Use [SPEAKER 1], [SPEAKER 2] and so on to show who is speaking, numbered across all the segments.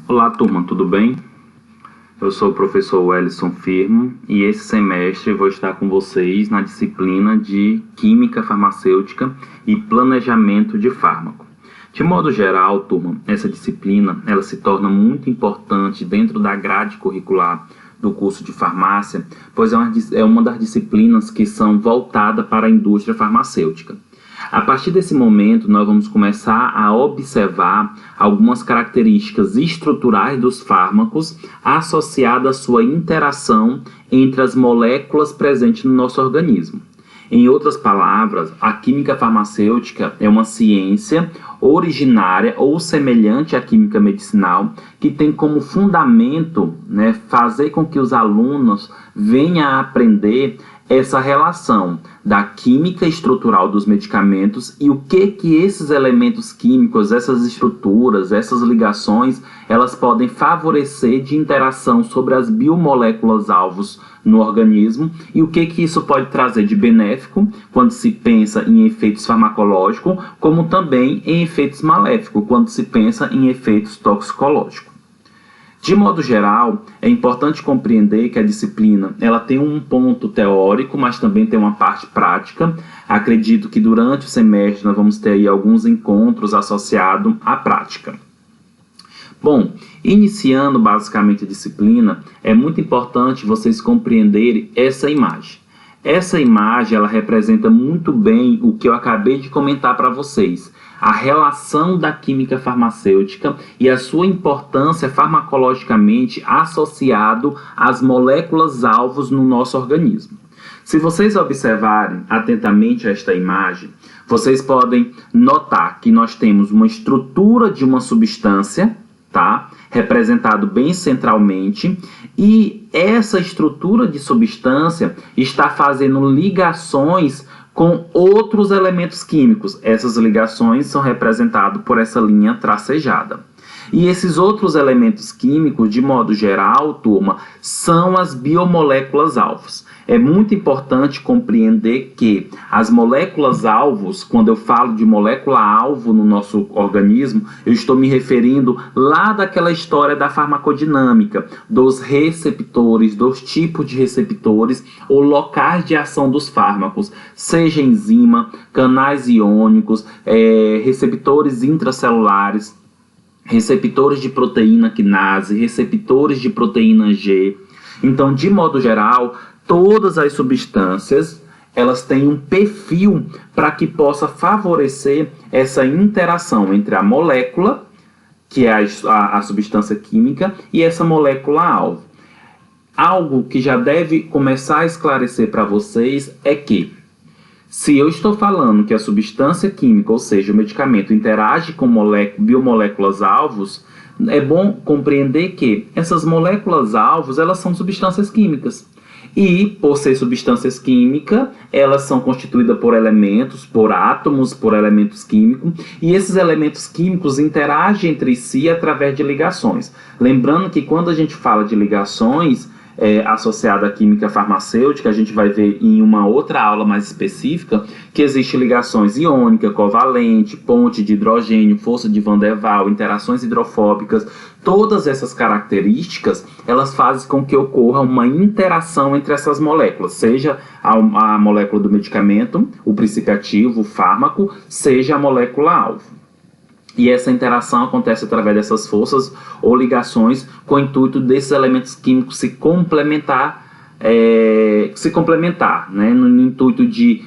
[SPEAKER 1] Olá, turma, tudo bem? Eu sou o professor Wellison Firmo e esse semestre vou estar com vocês na disciplina de Química Farmacêutica e Planejamento de Fármaco. De modo geral, turma, essa disciplina ela se torna muito importante dentro da grade curricular do curso de farmácia, pois é uma das disciplinas que são voltadas para a indústria farmacêutica. A partir desse momento, nós vamos começar a observar algumas características estruturais dos fármacos associadas à sua interação entre as moléculas presentes no nosso organismo. Em outras palavras, a química farmacêutica é uma ciência originária ou semelhante à química medicinal que tem como fundamento, fazer com que os alunos venham a aprender essa relação da química estrutural dos medicamentos e o que esses elementos químicos, essas estruturas, essas ligações, elas podem favorecer de interação sobre as biomoléculas alvos no organismo e o que isso pode trazer de benéfico quando se pensa em efeitos farmacológicos, como também em efeitos maléficos quando se pensa em efeitos toxicológicos. De modo geral, é importante compreender que a disciplina ela tem um ponto teórico, mas também tem uma parte prática. Acredito que durante o semestre nós vamos ter aí alguns encontros associados à prática. Bom, iniciando basicamente a disciplina, é muito importante vocês compreenderem essa imagem. Essa imagem ela representa muito bem o que eu acabei de comentar para vocês. A relação da química farmacêutica e a sua importância farmacologicamente associado às moléculas alvos no nosso organismo. Se vocês observarem atentamente esta imagem, vocês podem notar que nós temos uma estrutura de uma substância, tá? Representado bem centralmente, e essa estrutura de substância está fazendo ligações com outros elementos químicos. Essas ligações são representadas por essa linha tracejada. E esses outros elementos químicos, de modo geral, turma, são as biomoléculas alvos. É muito importante compreender que as moléculas alvos, quando eu falo de molécula alvo no nosso organismo, eu estou me referindo lá daquela história da farmacodinâmica, dos receptores, dos tipos de receptores ou locais de ação dos fármacos, seja enzima, canais iônicos, receptores intracelulares, receptores de proteína quinase, receptores de proteína G. Então, de modo geral, todas as substâncias elas têm um perfil para que possa favorecer essa interação entre a molécula, que é a substância química, e essa molécula-alvo. Algo que já deve começar a esclarecer para vocês é que, se eu estou falando que a substância química, ou seja, o medicamento, interage com biomoléculas alvos, é bom compreender que essas moléculas alvos elas são substâncias químicas. E, por ser substâncias químicas, elas são constituídas por elementos, por átomos, por elementos químicos, e esses elementos químicos interagem entre si através de ligações. Lembrando que quando a gente fala de ligações associada à química farmacêutica, a gente vai ver em uma outra aula mais específica que existem ligações iônica, covalente, ponte de hidrogênio, força de Van der Waals, interações hidrofóbicas. Todas essas características, elas fazem com que ocorra uma interação entre essas moléculas, seja a molécula do medicamento, o princípio ativo, o fármaco, seja a molécula-alvo. E essa interação acontece através dessas forças ou ligações com o intuito desses elementos químicos se complementar, no intuito de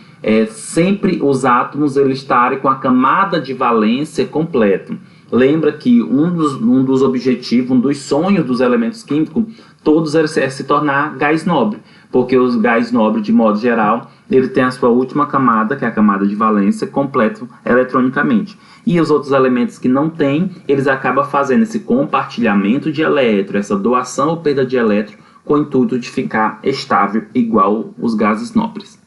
[SPEAKER 1] sempre os átomos eles estarem com a camada de valência completa. Lembra que um dos objetivos, um dos sonhos dos elementos químicos, todos é se tornar gás nobre, porque os gás nobre, de modo geral, ele tem a sua última camada, que é a camada de valência, completa eletronicamente. E os outros elementos que não têm, eles acabam fazendo esse compartilhamento de elétron, essa doação ou perda de elétron, com o intuito de ficar estável, igual os gases nobres.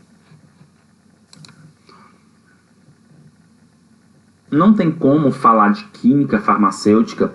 [SPEAKER 1] Não tem como falar de química farmacêutica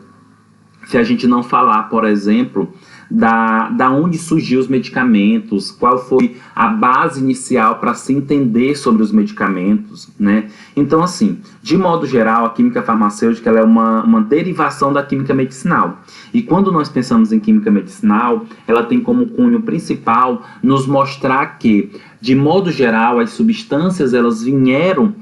[SPEAKER 1] se a gente não falar, por exemplo, da onde surgiu os medicamentos, qual foi a base inicial para se entender sobre os medicamentos, né? Então, assim, de modo geral, a química farmacêutica ela é uma derivação da química medicinal. E quando nós pensamos em química medicinal, ela tem como cunho principal nos mostrar que, de modo geral, as substâncias elas vieram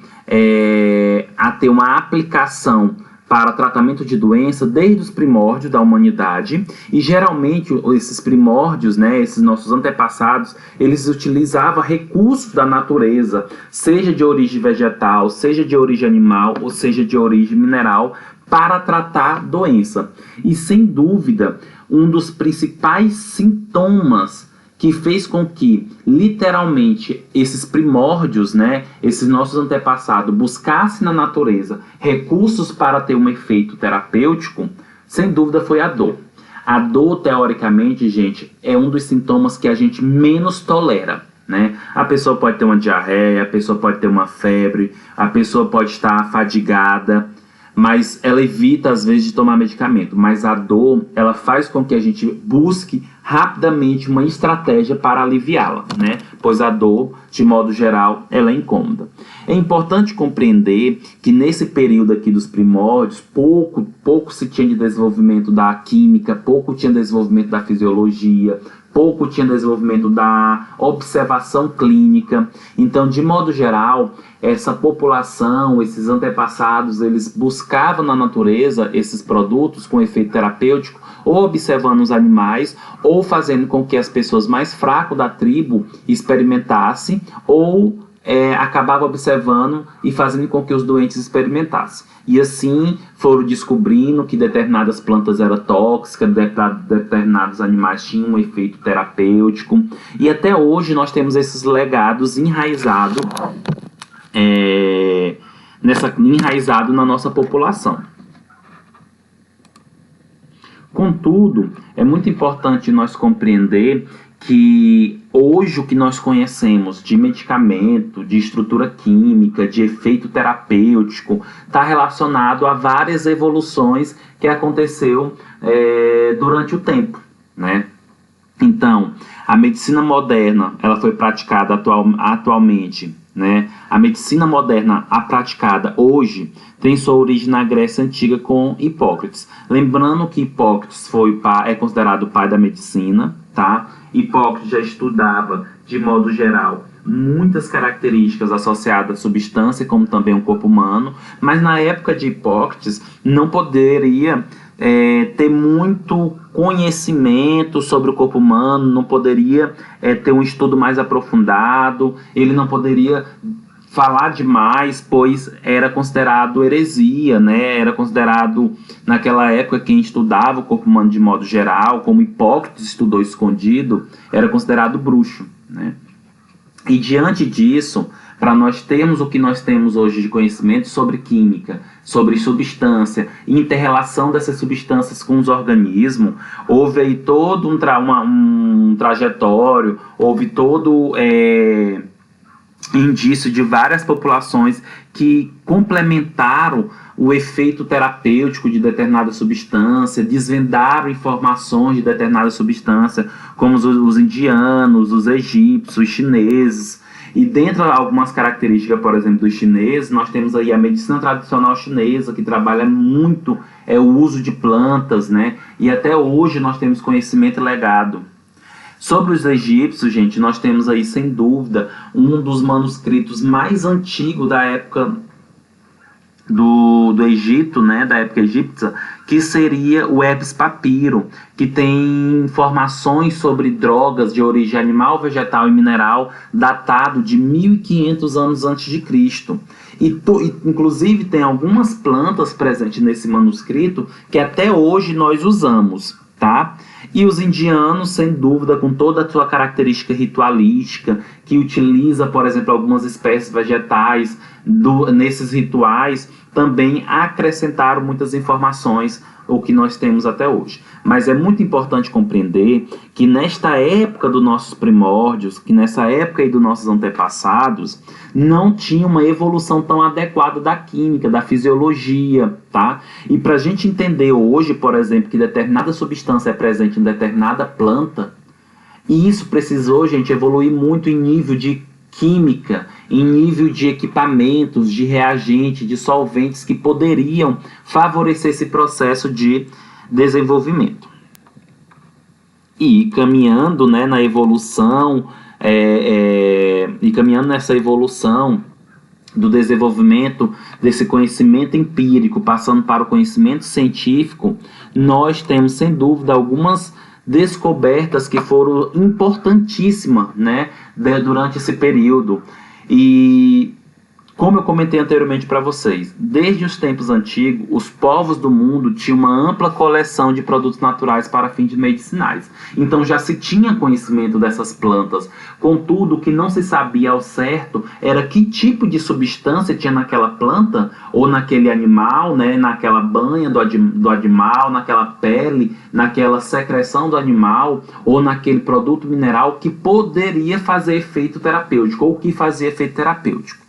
[SPEAKER 1] a ter uma aplicação para tratamento de doença desde os primórdios da humanidade, e geralmente esses primórdios, né, esses nossos antepassados, eles utilizavam recursos da natureza, seja de origem vegetal, seja de origem animal, ou seja de origem mineral, para tratar doença. E sem dúvida, um dos principais sintomas que fez com que, literalmente, esses primórdios, né, esses nossos antepassados, buscassem na natureza recursos para ter um efeito terapêutico, sem dúvida foi a dor. A dor, teoricamente, gente, é um dos sintomas que a gente menos tolera, né? A pessoa pode ter uma diarreia, a pessoa pode ter uma febre, a pessoa pode estar fadigada, mas ela evita, às vezes, de tomar medicamento. Mas a dor, ela faz com que a gente busque rapidamente uma estratégia para aliviá-la, né? Pois a dor, de modo geral, ela é incômoda. É importante compreender que nesse período aqui dos primórdios, pouco se tinha de desenvolvimento da química, pouco tinha desenvolvimento da fisiologia, pouco tinha desenvolvimento da observação clínica. Então, de modo geral, essa população, esses antepassados, eles buscavam na natureza esses produtos com efeito terapêutico, ou observando os animais, ou fazendo com que as pessoas mais fracas da tribo experimentassem, ou acabava observando e fazendo com que os doentes experimentassem. E assim foram descobrindo que determinadas plantas eram tóxicas, determinados animais tinham um efeito terapêutico. E até hoje nós temos esses legados enraizados na nossa população. Contudo, é muito importante nós compreender que hoje o que nós conhecemos de medicamento, de estrutura química, de efeito terapêutico, está relacionado a várias evoluções que aconteceu durante o tempo, né? Então, a medicina moderna, ela foi praticada atualmente, né? A medicina moderna, a praticada hoje, tem sua origem na Grécia Antiga com Hipócrates. Lembrando que Hipócrates é considerado o pai da medicina, tá? Hipócrates já estudava, de modo geral, muitas características associadas à substância, como também o corpo humano, mas na época de Hipócrates não poderia ter muito conhecimento sobre o corpo humano, não poderia ter um estudo mais aprofundado, ele não poderia falar demais, pois era considerado heresia, né? Era considerado, naquela época, quem estudava o corpo humano de modo geral, como Hipócrates estudou escondido, era considerado bruxo, né? E diante disso, para nós termos o que nós temos hoje de conhecimento sobre química, sobre substância, inter-relação dessas substâncias com os organismos, houve aí todo um trajetório, houve todo indício de várias populações que complementaram o efeito terapêutico de determinada substância, desvendaram informações de determinada substância, como os indianos, os egípcios, os chineses. E dentro de algumas características, por exemplo, dos chineses, nós temos aí a medicina tradicional chinesa, que trabalha muito o uso de plantas, né? E até hoje nós temos conhecimento legado. Sobre os egípcios, gente, nós temos aí, sem dúvida, um dos manuscritos mais antigos da época do Egito, né, da época egípcia, que seria o Ebs Papiro, que tem informações sobre drogas de origem animal, vegetal e mineral, datado de 1500 anos antes de Cristo. Inclusive tem algumas plantas presentes nesse manuscrito que até hoje nós usamos, tá? E os indianos, sem dúvida, com toda a sua característica ritualística, que utiliza, por exemplo, algumas espécies vegetais nesses rituais também acrescentaram muitas informações o que nós temos até hoje. Mas é muito importante compreender que nesta época dos nossos primórdios, que nessa época aí dos nossos antepassados, não tinha uma evolução tão adequada da química, da fisiologia, tá? E para a gente entender hoje, por exemplo, que determinada substância é presente em determinada planta, e isso precisou, gente, evoluir muito em nível de química, em nível de equipamentos, de reagentes, de solventes que poderiam favorecer esse processo de desenvolvimento. E caminhando, né, na evolução, e caminhando nessa evolução do desenvolvimento desse conhecimento empírico, passando para o conhecimento científico, nós temos, sem dúvida, algumas descobertas que foram importantíssimas, né, durante esse período. E como eu comentei anteriormente para vocês, desde os tempos antigos, os povos do mundo tinham uma ampla coleção de produtos naturais para fins medicinais. Então já se tinha conhecimento dessas plantas. Contudo, o que não se sabia ao certo era que tipo de substância tinha naquela planta ou naquele animal, né, naquela banha do animal, naquela pele, naquela secreção do animal ou naquele produto mineral que poderia fazer efeito terapêutico ou que fazia efeito terapêutico.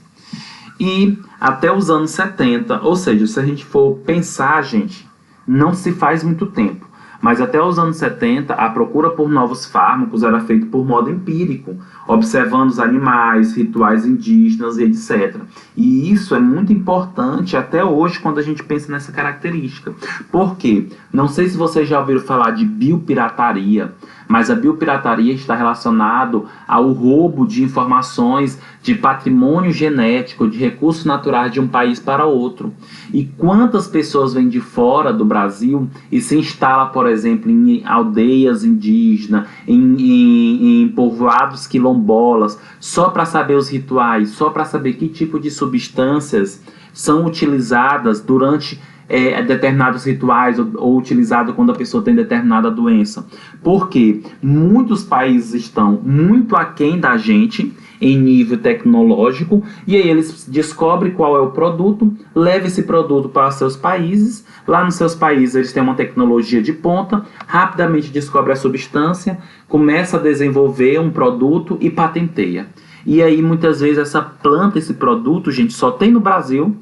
[SPEAKER 1] E até os anos 70, ou seja, se a gente for pensar, gente, não se faz muito tempo, mas até os anos 70 a procura por novos fármacos era feita por modo empírico, observando os animais, rituais indígenas e etc. E isso é muito importante até hoje quando a gente pensa nessa característica. Por quê? Não sei se vocês já ouviram falar de biopirataria, mas a biopirataria está relacionado ao roubo de informações de patrimônio genético, de recursos naturais de um país para outro. E quantas pessoas vêm de fora do Brasil e se instalam, por exemplo, em aldeias indígenas, em povoados quilombolas, só para saber os rituais, só para saber que tipo de substâncias são utilizadas durante determinados rituais ou utilizado quando a pessoa tem determinada doença. Porque muitos países estão muito aquém da gente em nível tecnológico e aí eles descobrem qual é o produto, levam esse produto para seus países, lá nos seus países eles têm uma tecnologia de ponta, rapidamente descobre a substância, começa a desenvolver um produto e patenteia. E aí muitas vezes essa planta, esse produto, gente, só tem no Brasil,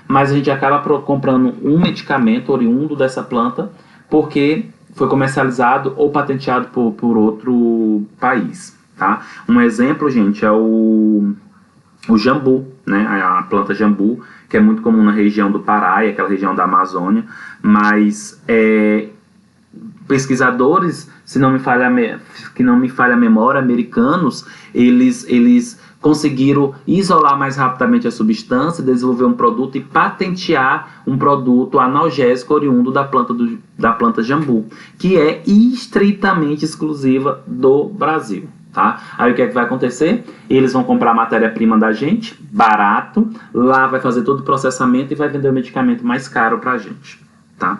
[SPEAKER 1] mas a gente acaba comprando um medicamento oriundo dessa planta porque foi comercializado ou patenteado por outro país, tá? Um exemplo, gente, é o jambu, né? A planta jambu, que é muito comum na região do Pará e aquela região da Amazônia, mas pesquisadores, se não me falha a memória, americanos, eles conseguiram isolar mais rapidamente a substância, desenvolver um produto e patentear um produto analgésico oriundo da planta jambu, que é estritamente exclusiva do Brasil. Tá? Aí o que é que vai acontecer? Eles vão comprar a matéria-prima da gente, barato, lá vai fazer todo o processamento e vai vender o medicamento mais caro pra gente. Tá?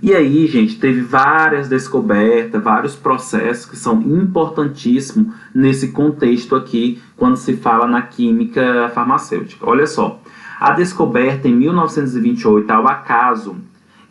[SPEAKER 1] E aí, gente, teve várias descobertas, vários processos que são importantíssimos nesse contexto aqui, quando se fala na química farmacêutica. Olha só, a descoberta em 1928, ao acaso,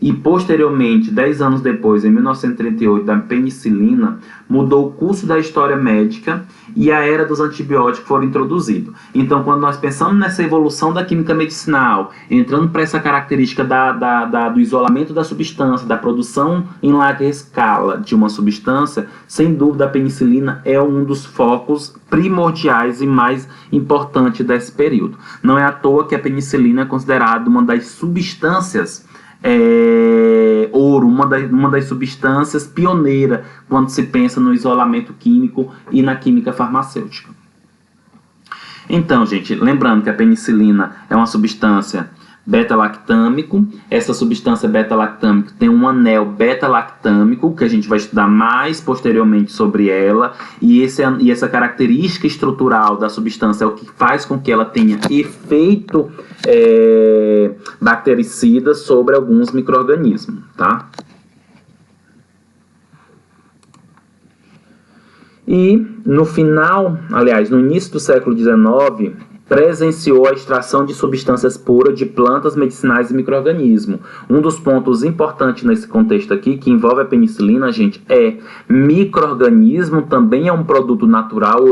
[SPEAKER 1] e posteriormente, 10 anos depois, em 1938, da penicilina, mudou o curso da história médica e a era dos antibióticos foram introduzidos. Então, quando nós pensamos nessa evolução da química medicinal, entrando para essa característica do isolamento da substância, da produção em larga escala de uma substância, sem dúvida a penicilina é um dos focos primordiais e mais importantes desse período. Não é à toa que a penicilina é considerada uma das substâncias ouro, uma das substâncias pioneiras quando se pensa no isolamento químico e na química farmacêutica. Então, gente, lembrando que a penicilina é uma substância beta-lactâmico. Essa substância beta-lactâmico tem um anel beta-lactâmico, que a gente vai estudar mais posteriormente sobre ela, e essa característica estrutural da substância é o que faz com que ela tenha efeito bactericida sobre alguns micro-organismos, tá? E no início do século XIX, presenciou a extração de substâncias puras de plantas medicinais e micro-organismos. Um dos pontos importantes nesse contexto aqui, que envolve a penicilina, gente, é micro-organismo também é um produto natural,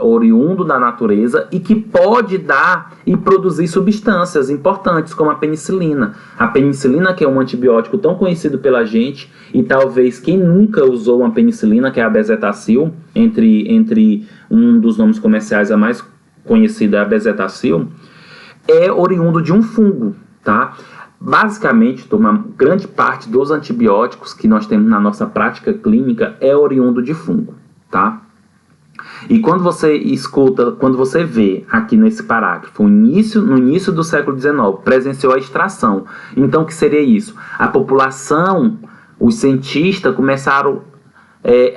[SPEAKER 1] oriundo da natureza e que pode dar e produzir substâncias importantes, como a penicilina. A penicilina, que é um antibiótico tão conhecido pela gente, e talvez quem nunca usou uma penicilina, que é a bezetacil, entre um dos nomes comerciais a mais conhecida é a bezetacil, é oriundo de um fungo, tá? Basicamente, turma, grande parte dos antibióticos que nós temos na nossa prática clínica é oriundo de fungo, tá? E quando você escuta, quando você vê aqui nesse parágrafo, no início do século XIX, presenciou a extração. Então, o que seria isso? A população, os cientistas começaram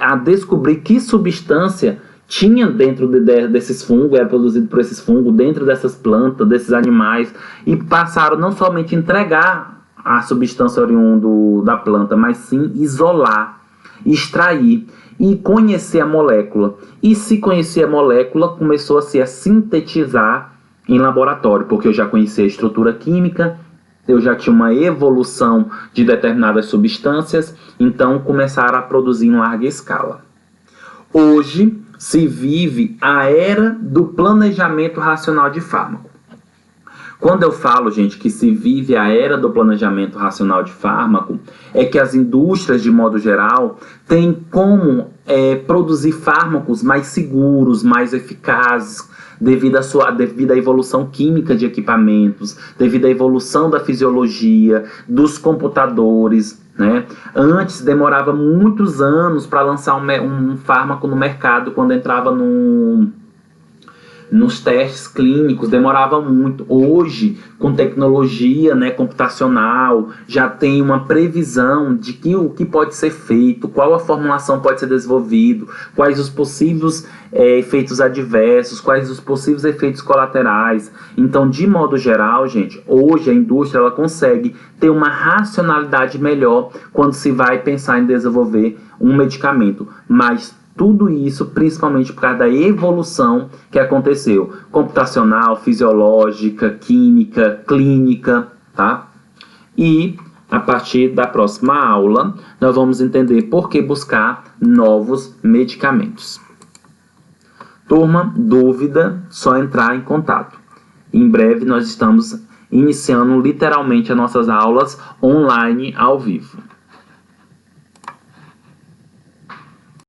[SPEAKER 1] a descobrir que substância tinha dentro desses fungos, era produzido por esses fungos, dentro dessas plantas, desses animais, e passaram não somente a entregar a substância oriunda da planta, mas sim isolar, extrair e conhecer a molécula. E se conhecer a molécula, começou a se sintetizar em laboratório, porque eu já conhecia a estrutura química, eu já tinha uma evolução de determinadas substâncias, então começaram a produzir em larga escala. Hoje se vive a era do planejamento racional de fármaco. Quando eu falo, gente, que se vive a era do planejamento racional de fármaco, é que as indústrias, de modo geral, têm como produzir fármacos mais seguros, mais eficazes, devido à evolução química de equipamentos, devido à evolução da fisiologia, dos computadores, né? Antes demorava muitos anos para lançar um fármaco no mercado, quando entrava nos testes clínicos, demorava muito. Hoje, com tecnologia, né, computacional, já tem uma previsão de o que pode ser feito, qual a formulação pode ser desenvolvida, quais os possíveis efeitos adversos, quais os possíveis efeitos colaterais. Então, de modo geral, gente, hoje a indústria ela consegue ter uma racionalidade melhor quando se vai pensar em desenvolver um medicamento, mas tudo isso principalmente por causa da evolução que aconteceu, computacional, fisiológica, química, clínica, tá? E a partir da próxima aula, nós vamos entender por que buscar novos medicamentos. Turma, dúvida, só entrar em contato. Em breve nós estamos iniciando literalmente as nossas aulas online ao vivo.